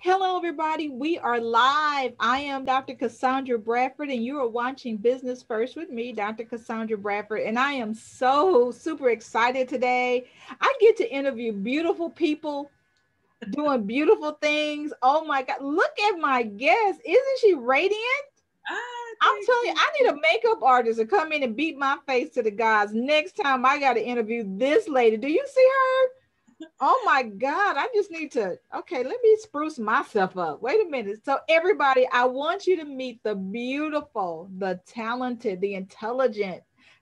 Hello, everybody. We are live. I am Dr. Cassandra Bradford, and you are watching Business First with me, Dr. Cassandra Bradford. And I am so super excited today. I get to interview beautiful people doing beautiful things. Oh my God. Look at my guest. Isn't she radiant? I'm Thank telling you, you. I need a makeup artist to come in and beat my face to the guys. Next time I got to interview this lady. Do you see her? Oh my God, I just need to, okay, let me spruce myself up. Wait a minute. So everybody, I want you to meet the beautiful, the talented, the intelligent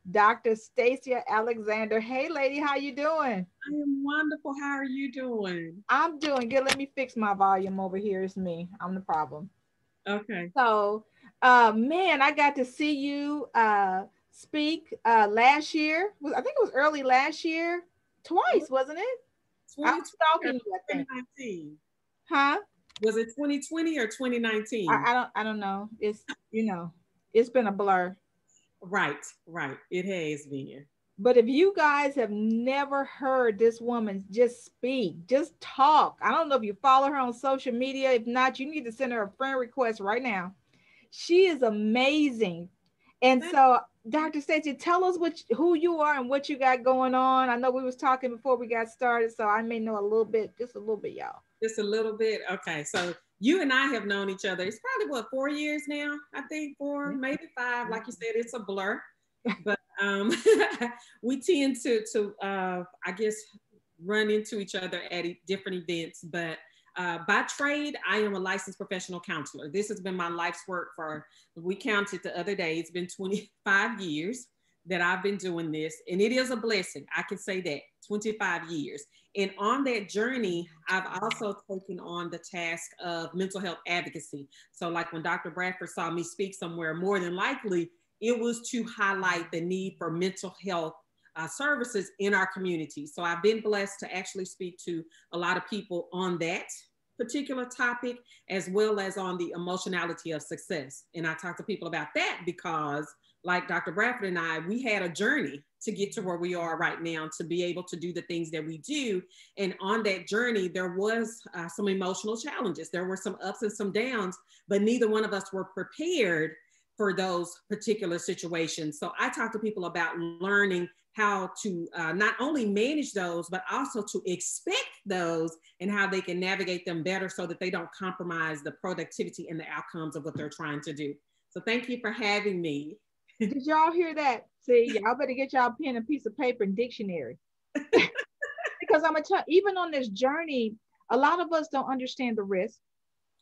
Dr. Stacia Alexander. Hey lady, how you doing? I am wonderful. How are you doing? I'm doing good. Let me fix my volume over here. It's me. I'm the problem. Okay. So, man, I got to see you speak last year. I think it was early last year. Twice, wasn't it? I 2020 was or stalking you, I think. 2019? Huh? Was it 2020 or 2019? I don't know. It's been a blur. Right, right. It has been. But if you guys have never heard this woman just speak, just talk. I don't know if you follow her on social media. If not, you need to send her a friend request right now. She is amazing. And Thank so, you. Dr. Stacey, tell us who you are and what you got going on. I know we was talking before we got started, so I may know a little bit, just a little bit, y'all. Just a little bit. Okay. So you and I have known each other. It's probably what, 4 years now? I think four, Yeah. maybe five. Like you said, it's a blur. But we tend to I guess run into each other at different events. But by trade, I am a licensed professional counselor. This has been my life's work for, we counted the other day, it's been 25 years that I've been doing this, and it is a blessing. I can say that 25 years. And on that journey, I've also taken on the task of mental health advocacy. So, like when Dr. Bradford saw me speak somewhere, more than likely, it was to highlight the need for mental health services in our community. So I've been blessed to actually speak to a lot of people on that particular topic, as well as on the emotionality of success. And I talk to people about that because, like Dr. Bradford and I, we had a journey to get to where we are right now, to be able to do the things that we do. And on that journey, there was some emotional challenges. There were some ups and some downs, but neither one of us were prepared for those particular situations. So I talk to people about learning how to not only manage those, but also to expect those and how they can navigate them better so that they don't compromise the productivity and the outcomes of what they're trying to do. So thank you for having me. Did y'all hear that? See, y'all better get y'all pen and piece of paper and dictionary. Because I'm gonna tell, even on this journey, a lot of us don't understand the risk,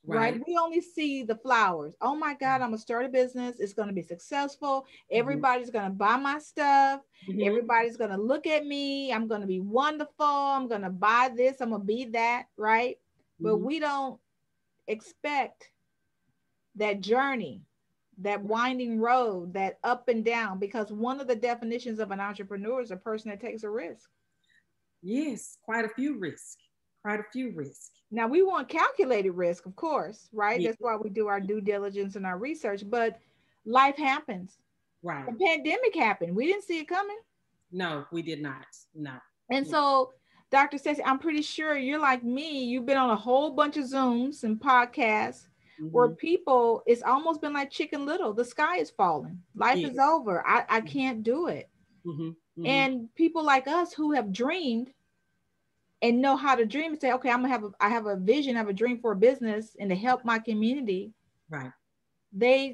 right? Right. We only see the flowers. Oh my God, I'm gonna start a business. It's gonna be successful. Mm-hmm. Everybody's gonna buy my stuff. Mm-hmm. Everybody's gonna look at me. I'm gonna be wonderful. I'm gonna buy this. I'm gonna be that, right? But Mm-hmm. we don't expect that journey, that winding road, that up and down, because one of the definitions of an entrepreneur is a person that takes a risk. Yes, quite a few risks. Quite a few risks. Now, we want calculated risk, of course, right? Yeah. That's why we do our due diligence and our research, but life happens. Right. The pandemic happened. We didn't see it coming. No, we did not. No. And No. so, Dr. Stacey, I'm pretty sure you're like me. You've been on a whole bunch of Zooms and podcasts where Mm-hmm. people, it's almost been like Chicken Little. The sky is falling. Life is Yes. over. I can't do it. Mm-hmm. Mm-hmm. And people like us who have dreamed and know how to dream and say, okay, I have a vision, I have a dream for a business and to help my community. Right.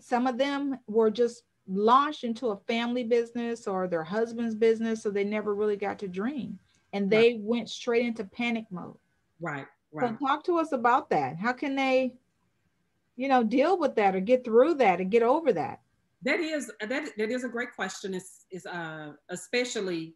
Some of them were just launched into a family business or their husband's business, so they never really got to dream. And Right. they went straight into panic mode. Right. So Right. talk to us about that. How can they, deal with that or get through that and get over that? That is a great question. Is especially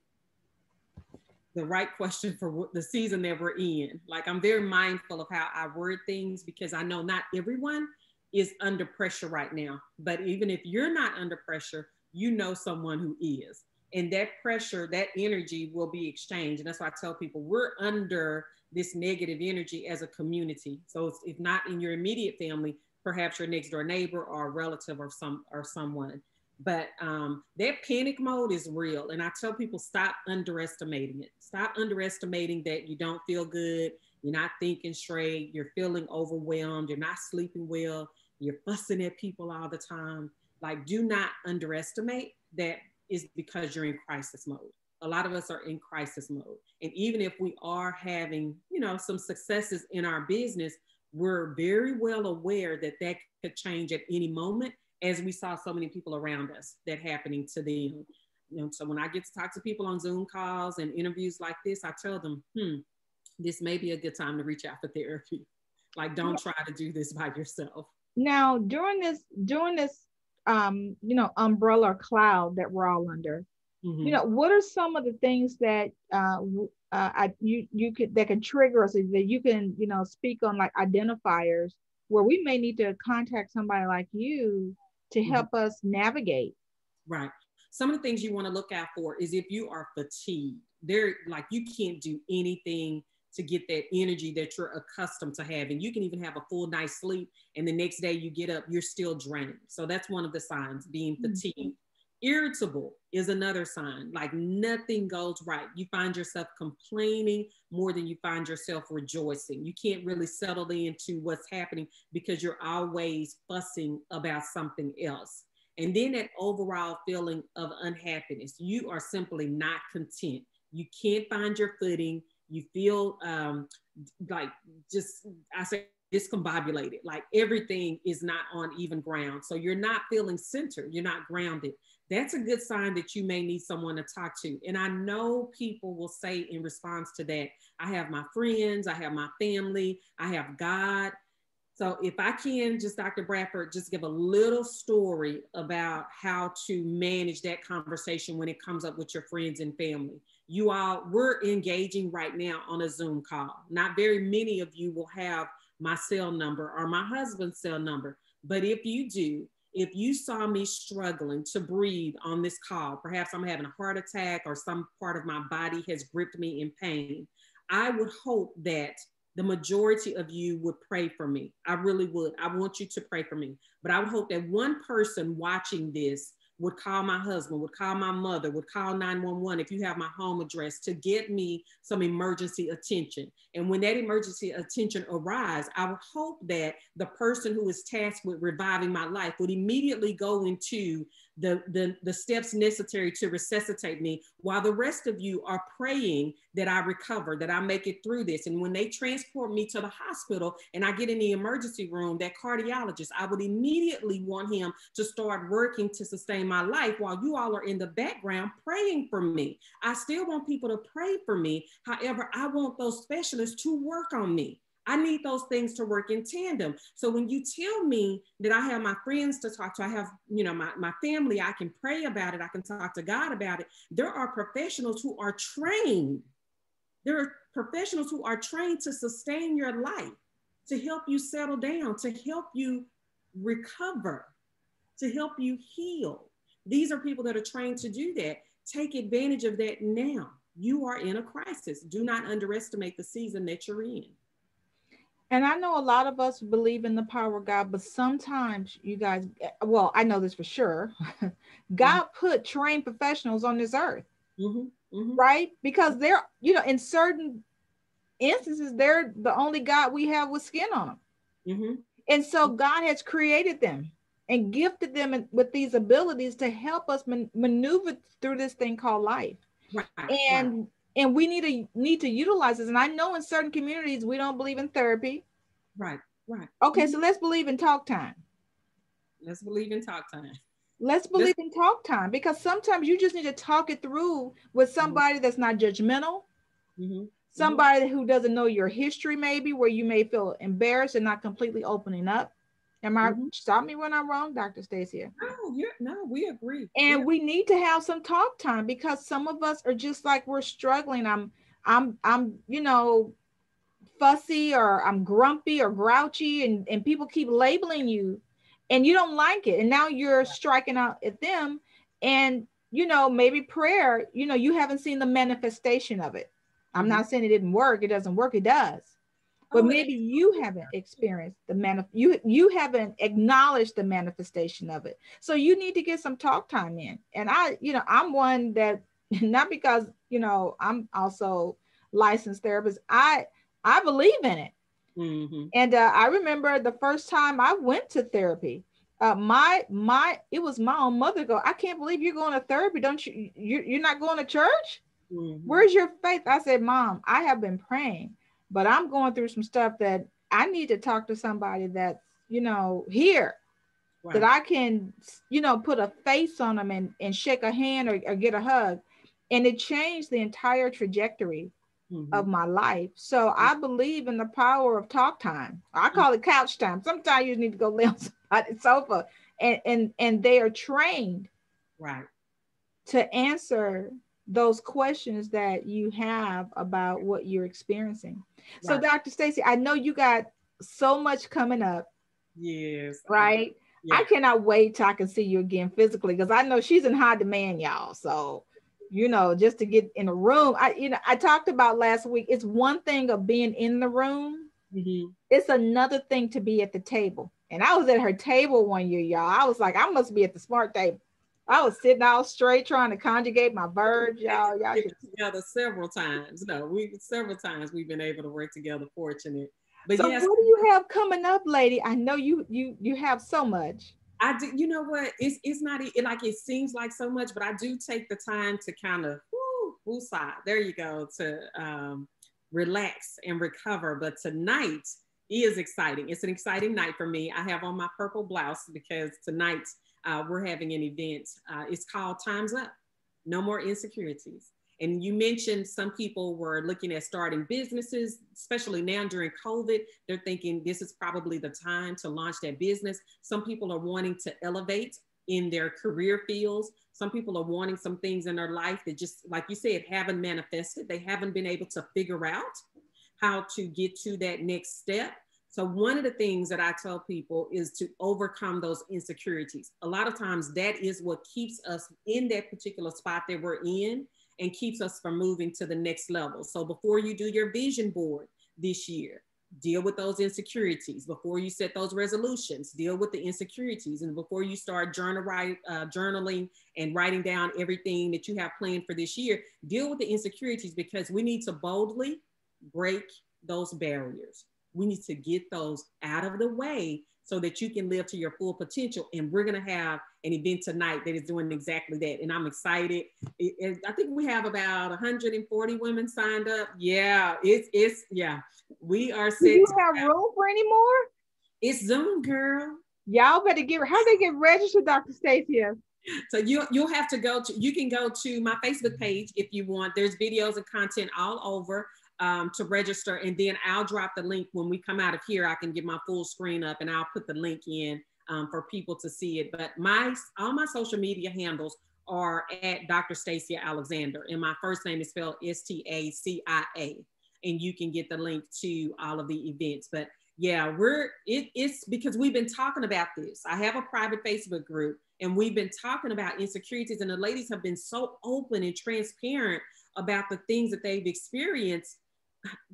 the right question for the season that we're in. Like, I'm very mindful of how I word things because I know not everyone is under pressure right now. But even if you're not under pressure, you know someone who is. And that pressure, that energy will be exchanged. And that's why I tell people we're under this negative energy as a community. So if not in your immediate family, perhaps your next door neighbor or a relative or someone. But that panic mode is real. And I tell people stop underestimating it. Stop underestimating that you don't feel good. you're not thinking straight, you're feeling overwhelmed, you're not sleeping well, you're fussing at people all the time. Like, do not underestimate that is because you're in crisis mode. A lot of us are in crisis mode. And even if we are having, some successes in our business, we're very well aware that that could change at any moment, as we saw so many people around us that happening to them. So when I get to talk to people on Zoom calls and interviews like this, I tell them, this may be a good time to reach out for therapy. Like, don't try to do this by yourself. Now, during this umbrella cloud that we're all under, what are some of the things that you could, that can trigger us, that you can speak on, like identifiers where we may need to contact somebody like you to help us navigate? Right. Some of the things you want to look out for is if you are fatigued. They're like, you can't do anything to get that energy that you're accustomed to having. You can even have a full night's sleep, and the next day you get up, you're still drained. So that's one of the signs, being fatigued. Irritable is another sign, like nothing goes right. You find yourself complaining more than you find yourself rejoicing. You can't really settle into what's happening because you're always fussing about something else. And then that overall feeling of unhappiness. You are simply not content. You can't find your footing. You feel like I say discombobulated, like everything is not on even ground. So you're not feeling centered. You're not grounded. That's a good sign that you may need someone to talk to. And I know people will say in response to that, I have my friends, I have my family, I have God. So if I can just, Dr. Bradford, just give a little story about how to manage that conversation when it comes up with your friends and family. We're engaging right now on a Zoom call. Not very many of you will have my cell number or my husband's cell number. But if you do, if you saw me struggling to breathe on this call, perhaps I'm having a heart attack or some part of my body has gripped me in pain, I would hope that the majority of you would pray for me. I really would. I want you to pray for me. But I would hope that one person watching this would call my husband, would call my mother, would call 911 if you have my home address, to get me some emergency attention. And when that emergency attention arrives, I would hope that the person who is tasked with reviving my life would immediately go into the steps necessary to resuscitate me, while the rest of you are praying that I recover, that I make it through this. And when they transport me to the hospital and I get in the emergency room, that cardiologist, I would immediately want him to start working to sustain my life while you all are in the background praying for me. I still want people to pray for me. However, I want those specialists to work on me. I need those things to work in tandem. So when you tell me that I have my friends to talk to, I have, my family, I can pray about it, I can talk to God about it. There are professionals who are trained. There are professionals who are trained to sustain your life, to help you settle down, to help you recover, to help you heal. These are people that are trained to do that. Take advantage of that now. You are in a crisis. Do not underestimate the season that you're in. And I know a lot of us believe in the power of God, but sometimes you guys, well, I know this for sure. God put trained professionals on this earth, right? Because they're, in certain instances, they're the only God we have with skin on them. And so God has created them and gifted them with these abilities to help us maneuver through this thing called life. And we need to utilize this. And I know in certain communities, we don't believe in therapy. Right. Okay, so let's believe in talk time. Let's believe in talk time. Let's believe in talk time, because sometimes you just need to talk it through with somebody that's not judgmental. Somebody who doesn't know your history, maybe, where you may feel embarrassed and not completely opening up. Stop me when I'm wrong, Dr. Stacia. No, we agree. And we need to have some talk time, because some of us are just like, we're struggling. I'm fussy, or I'm grumpy or grouchy, and people keep labeling you and you don't like it. And now you're striking out at them. And, maybe prayer, you haven't seen the manifestation of it. I'm not saying it didn't work. It doesn't work. It does. But maybe you haven't experienced you haven't acknowledged the manifestation of it. So you need to get some talk time in. And I'm one that, not because, I'm also licensed therapist. I I believe in it. Mm-hmm. And I remember the first time I went to therapy. It was my own mother go, I can't believe you're going to therapy. Don't you're not going to church? Mm-hmm. Where's your faith? I said, Mom, I have been praying, but I'm going through some stuff that I need to talk to somebody that's, here, that I can, put a face on them and shake a hand or get a hug. And it changed the entire trajectory of my life. So I believe in the power of talk time. I call it couch time. Sometimes you need to go lay on somebody's sofa, and they are trained to answer those questions that you have about what you're experiencing. So Dr. Stacia, I know you got so much coming up. Yes. Right. I cannot wait till I can see you again physically, because I know she's in high demand, y'all. So, just to get in a room, I talked about last week, it's one thing of being in the room. Mm-hmm. It's another thing to be at the table. And I was at her table one year, y'all. I was like, I must be at the smart table. I was sitting out straight trying to conjugate my verbs, y'all. Y'all should together several times. No, several times we've been able to work together, fortunate. But so yes, what do you have coming up, lady? I know you have so much. I do. You know what? It's not like it seems like so much, but I do take the time to kind of woosah. There you go, to relax and recover. But tonight is exciting. It's an exciting night for me. I have on my purple blouse because tonight we're having an event. It's called Time's Up. No more insecurities. And you mentioned some people were looking at starting businesses, especially now during COVID. They're thinking this is probably the time to launch that business. Some people are wanting to elevate in their career fields. Some people are wanting some things in their life that, just like you said, haven't manifested. They haven't been able to figure out how to get to that next step. So one of the things that I tell people is to overcome those insecurities. A lot of times that is what keeps us in that particular spot that we're in, and keeps us from moving to the next level. So before you do your vision board this year, deal with those insecurities. Before you set those resolutions, deal with the insecurities. And before you start journaling and writing down everything that you have planned for this year, deal with the insecurities, because we need to boldly break those barriers. We need to get those out of the way so that you can live to your full potential. And we're going to have an event tonight that is doing exactly that. And I'm excited. I think we have about 140 women signed up. Yeah, we are set. Do you have room for any more? It's Zoom, girl. Y'all better how they get registered, Dr. Stacia? So you'll have to you can go to my Facebook page if you want. There's videos and content all over. To register, and then I'll drop the link when we come out of here. I can get my full screen up and I'll put the link in for people to see it. But all my social media handles are at Dr. Stacia Alexander, and my first name is spelled Stacia, and you can get the link to all of the events. But yeah, it's because we've been talking about this. I have a private Facebook group, and we've been talking about insecurities, and the ladies have been so open and transparent about the things that they've experienced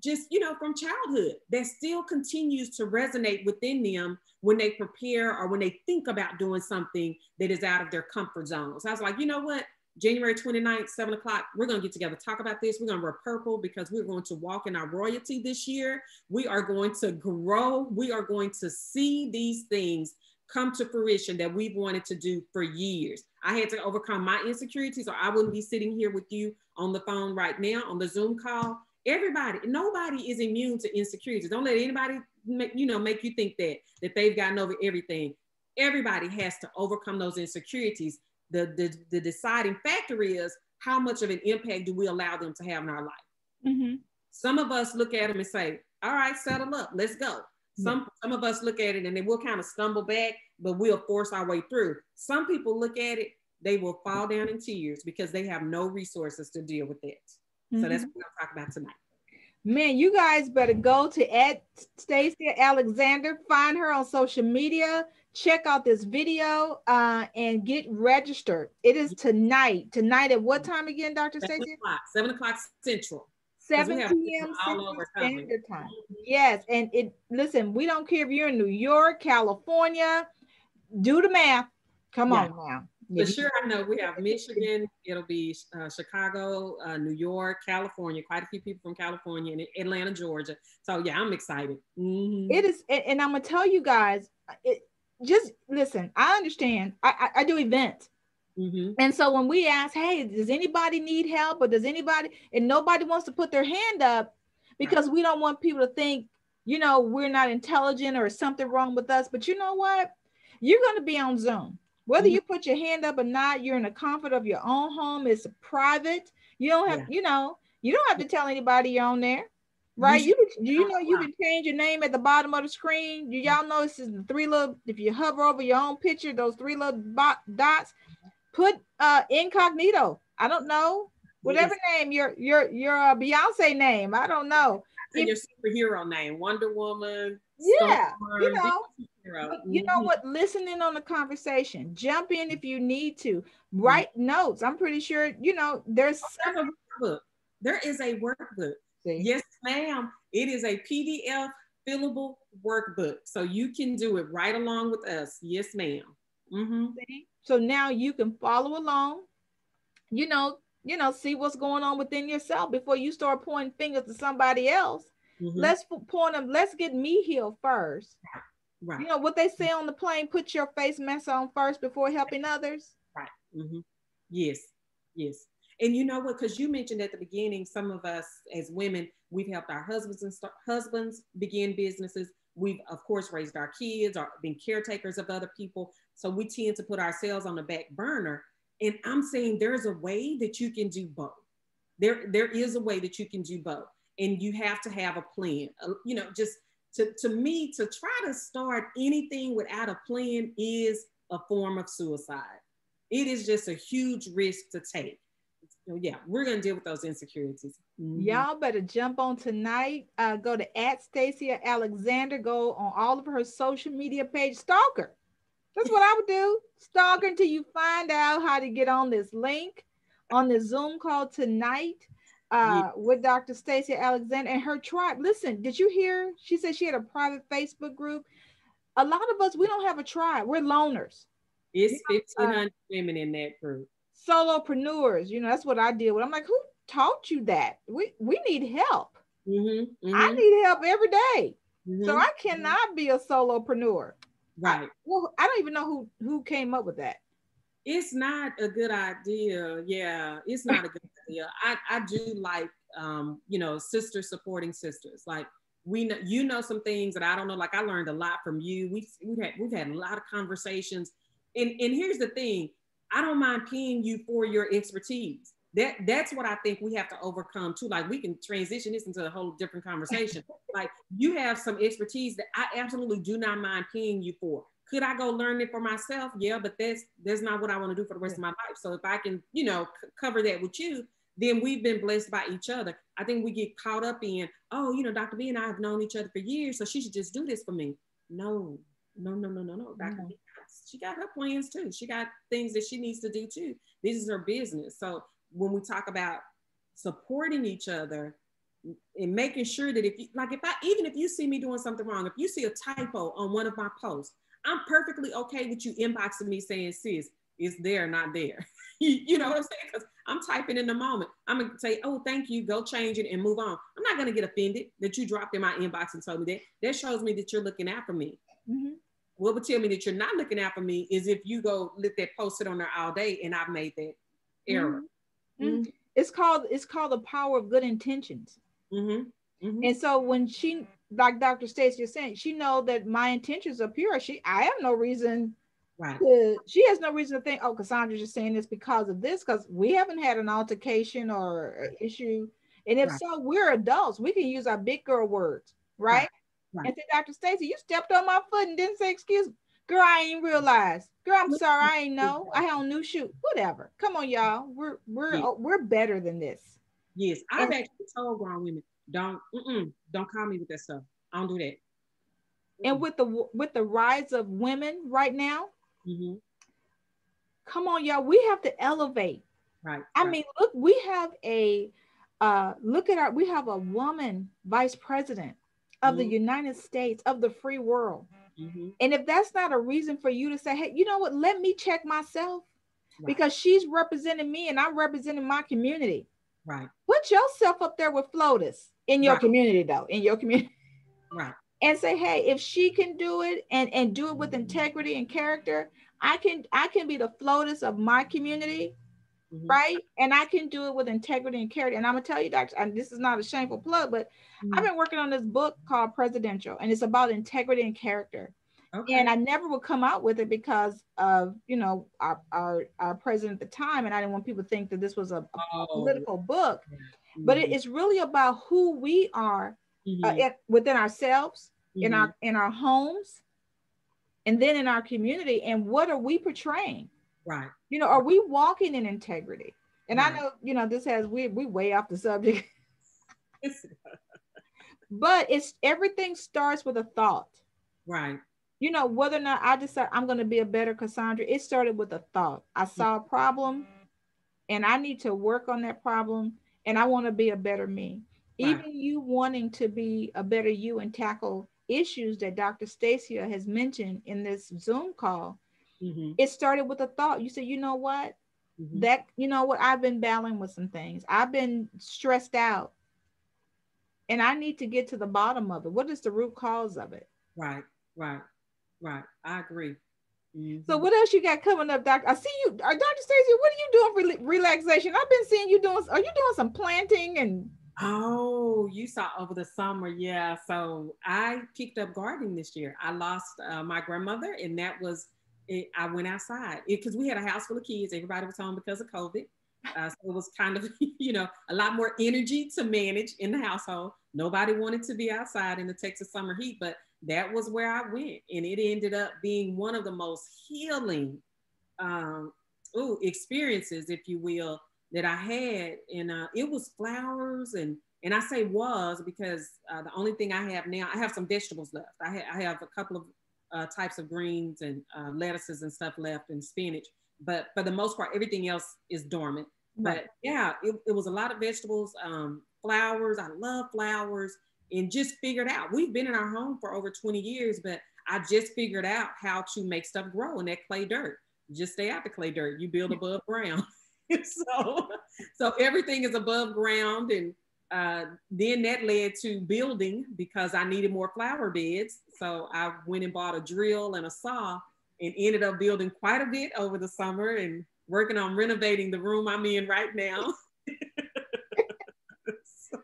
just, from childhood, that still continues to resonate within them when they prepare or when they think about doing something that is out of their comfort zone. So I was like, you know what? January 29th, 7 o'clock, we're going to get together, talk about this. We're going to wear purple because we're going to walk in our royalty this year. We are going to grow. We are going to see these things come to fruition that we've wanted to do for years. I had to overcome my insecurities, or I wouldn't be sitting here with you on the phone right now on the Zoom call. Nobody is immune to insecurities. Don't let anybody make you think that they've gotten over everything. Everybody has to overcome those insecurities. The deciding factor is how much of an impact do we allow them to have in our life. Mm-hmm. Some of us look at them and say, all right, settle up, let's go. Some of us look at it and then we'll kind of stumble back, but we'll force our way through. Some people look at it, they will fall down in tears because they have no resources to deal with that. So that's what we're going to talk about tonight. Man, you guys better go to @Stacia Alexander, find her on social media, check out this video, and get registered. It is tonight. Tonight at what time again, Dr. Stacia? 7 o'clock Central. 7 p.m. Central Standard Time. Yes, and listen, we don't care if you're in New York, California, do the math. Come on now. For sure, I know we have Michigan. It'll be Chicago, New York, California. Quite a few people from California, and Atlanta, Georgia. So yeah, I'm excited. It is, and I'm gonna tell you guys. Just listen. I understand. I do events. And so when we ask, hey, does anybody need help, or does anybody, and nobody wants to put their hand up, because we don't want people to think, we're not intelligent or something wrong with us. But you know what? You're going to be on Zoom. Whether you put your hand up or not, you're in the comfort of your own home. It's private. You don't have, you don't have to tell anybody you're on there. Right? You can change your name at the bottom of the screen. Y'all know this is the three little, if you hover over your own picture, those three little dots, put incognito. I don't know. Whatever name, your Beyonce name. I don't know. And your superhero name, Wonder Woman. Yeah, you know what? Listen in on the conversation. Jump in if you need to. Write notes. I'm pretty sure, there's a workbook. There is a workbook. See? Yes, ma'am. It is a PDF fillable workbook. So you can do it right along with us. Yes, ma'am. So now you can follow along, see what's going on within yourself before you start pointing fingers to somebody else. Let's point them. Let's get me healed first. Right. You know what they say on the plane, put your face mask on first before helping others. Right. Yes. And you know what, because you mentioned at the beginning, some of us as women, we've helped our husbands begin businesses. We've, of course, raised our kids or been caretakers of other people. So we tend to put ourselves on the back burner. And I'm saying there's a way that you can do both. There is a way that you can do both. And you have to have a plan. Just to me, to try to start anything without a plan is a form of suicide. It is just a huge risk to take. So yeah, we're going to deal with those insecurities. Y'all better jump on tonight. Go to @Stacia Alexander. Go on all of her social media pages. Stalk her. That's what I would do. Stalk her until you find out how to get on this link on the Zoom call tonight with Dr. Stacia Alexander and her tribe. Listen, did you hear? She said she had a private Facebook group. A lot of us, we don't have a tribe. We're loners. It's 1,500 women in that group. Solopreneurs, that's what I deal with. I'm like, who taught you that? We need help. I need help every day. So I cannot be a solopreneur. Right. I don't even know who came up with that. It's not a good idea. Yeah, it's not a good idea. I do like, sisters supporting sisters. Like we know, some things that I don't know. Like I learned a lot from you. We've had a lot of conversations. And here's the thing. I don't mind paying you for your expertise. That's what I think we have to overcome too. Like we can transition this into a whole different conversation. Like you have some expertise that I absolutely do not mind paying you for. Could I go learn it for myself? Yeah, but that's not what I want to do for the rest of my life. So if I can, cover that with you, then we've been blessed by each other. I think we get caught up in, Dr. B and I have known each other for years, so she should just do this for me. No. Dr. B, she got her plans too. She got things that she needs to do too. This is her business. So when we talk about supporting each other and making sure that even if you see me doing something wrong, if you see a typo on one of my posts, I'm perfectly okay with you inboxing me saying, sis, it's there, not there. You know what I'm saying? Because I'm typing in the moment. I'm going to say, oh, thank you. Go change it and move on. I'm not going to get offended that you dropped in my inbox and told me that. That shows me that you're looking out for me. What would tell me that you're not looking out for me is if you go let that post sit on there all day and I've made that error. It's called the power of good intentions. And so when she, like Dr. Stacia is saying, she know that my intentions are pure. I have no reason. Right. She has no reason to think, oh, Cassandra's just saying this because of this, because we haven't had an altercation or issue. And if so, we're adults. We can use our big girl words, right? And say, Dr. Stacia, you stepped on my foot and didn't say excuse me. Girl, I ain't realize. Girl, I'm sorry, I ain't know. I had a new shoe. Whatever. Come on, y'all. We're better than this. Yes, I've actually told grown women, don't call me with that stuff. I don't do that. And with the rise of women right now, come on, y'all. We have to elevate. Right. I mean, look, we have we have a woman vice president of the United States, of the free world. And if that's not a reason for you to say, hey, you know what, let me check myself. because she's representing me and I'm representing my community. Right. Put yourself up there with FLOTUS in your community, though, in your community. Right. And say, hey, if she can do it and do it with integrity and character, I can be the FLOTUS of my community, right? And I can do it with integrity and character. And I'm gonna tell you, Doctor, and this is not a shameful plug, but I've been working on this book called Presidential, and it's about integrity and character. Okay. And I never would come out with it because of, you know, our president at the time, and I didn't want people to think that this was a political book. But it is really about who we are within ourselves, in our homes, and then in our community, and what are we portraying? Right. You know, are we walking in integrity? And I know, you know, this has we way off the subject. But it's everything starts with a thought. Right. You know, whether or not I decide I'm going to be a better Cassandra, it started with a thought. I saw a problem and I need to work on that problem, and I want to be a better me. Right. Even you wanting to be a better you and tackle issues that Dr. Stacia has mentioned in this Zoom call, it started with a thought. You said, you know what? You know what? I've been battling with some things. I've been stressed out. And I need to get to the bottom of it. What is the root cause of it? Right, right, right. I agree. So what else you got coming up, Doctor? I see you, Dr. Stacia. What are you doing for relaxation? I've been seeing you doing. Are you doing some planting and? Oh, you saw over the summer, yeah. So I picked up gardening this year. I lost my grandmother, and that was it. I went outside because we had a house full of kids. Everybody was home because of COVID. So it was kind of, you know, a lot more energy to manage in the household. Nobody wanted to be outside in the Texas summer heat, but that was where I went. And it ended up being one of the most healing experiences, if you will, that I had. And it was flowers. And I say was because the only thing I have now, I have some vegetables left. I have a couple of types of greens and lettuces and stuff left and spinach. But for the most part, everything else is dormant. Right. But yeah, it was a lot of vegetables, flowers. I love flowers, and just figured out. We've been in our home for over 20 years, but I just figured out how to make stuff grow in that clay dirt. Just stay out the clay dirt. You build above ground. so everything is above ground. And then that led to building because I needed more flower beds. So I went and bought a drill and a saw, and ended up building quite a bit over the summer and working on renovating the room I'm in right now. So.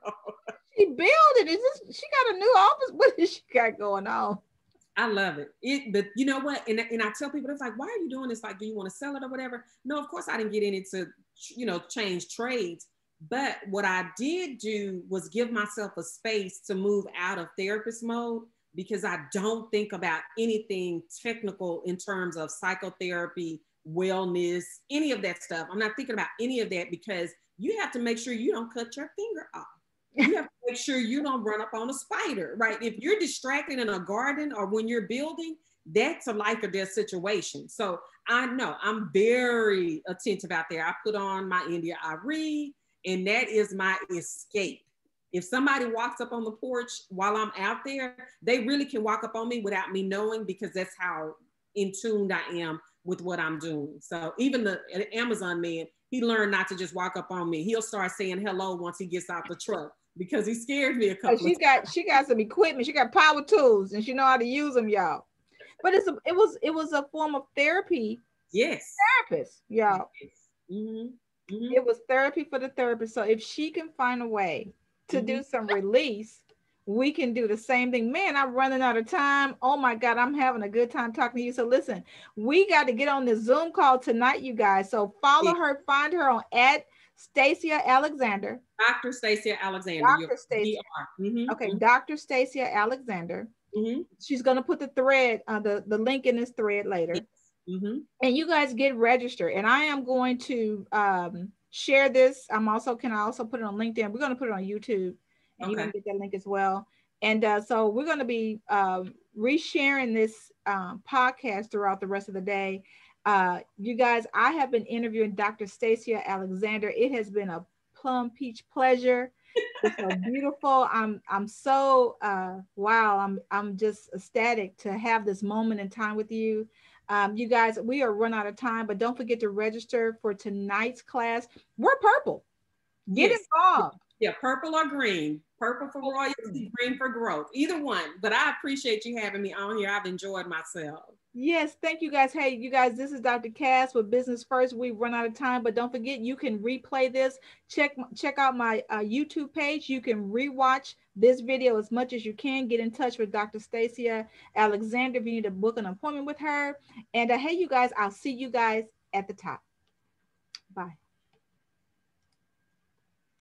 She building. She got a new office? What is she got going on? I love it. But you know what? And I tell people, it's like, why are you doing this? Like, do you want to sell it or whatever? No, of course I didn't get in it to, you know, change trades. But what I did do was give myself a space to move out of therapist mode, because I don't think about anything technical in terms of psychotherapy, wellness, any of that stuff. I'm not thinking about any of that, because you have to make sure you don't cut your finger off. You have to make sure you don't run up on a spider, right? If you're distracted in a garden or when you're building, that's a life or death situation. So I know I'm very attentive out there. I put on my India, I read, and that is my escape. If somebody walks up on the porch while I'm out there, they really can walk up on me without me knowing, because that's how in tuned I am with what I'm doing. So even the Amazon man, he learned not to just walk up on me. He'll start saying hello once he gets out the truck, because he scared me a couple of times. She got some equipment. She got power tools, and she know how to use them, y'all. But it was a form of therapy. Yes. Therapist, y'all. Yes. It was therapy for the therapist. So if she can find a way to do some release, we can do the same thing. Man, I'm running out of time. Oh my God, I'm having a good time talking to you. So listen, we got to get on this Zoom call tonight, you guys. So follow her, find her on @Stacia Alexander. Dr. Stacia Alexander. Dr. Stacia. Okay, Dr. Stacia Alexander. She's going to put the thread, the link in this thread later. And you guys get registered. And I am going to share this. Can I also put it on LinkedIn? We're going to put it on YouTube, and you're going to get that link as well. And so we're going to be resharing this podcast throughout the rest of the day. You guys, I have been interviewing Dr. Stacia Alexander. It has been a plum peach pleasure. It's so beautiful. I'm so wow. I'm just ecstatic to have this moment in time with you. You guys, we are run out of time, but don't forget to register for tonight's class. We're purple. Get Yes. involved. Yeah, purple or green. Purple for royalty, green for growth. Either one. But I appreciate you having me on here. I've enjoyed myself. Yes, thank you guys. Hey, you guys, this is Dr. Cass with Business First. We've run out of time, but don't forget you can replay this. Check out my YouTube page. You can rewatch this video as much as you can. Get in touch with Dr. Stacia Alexander if you need to book an appointment with her. And hey, you guys, I'll see you guys at the top. Bye.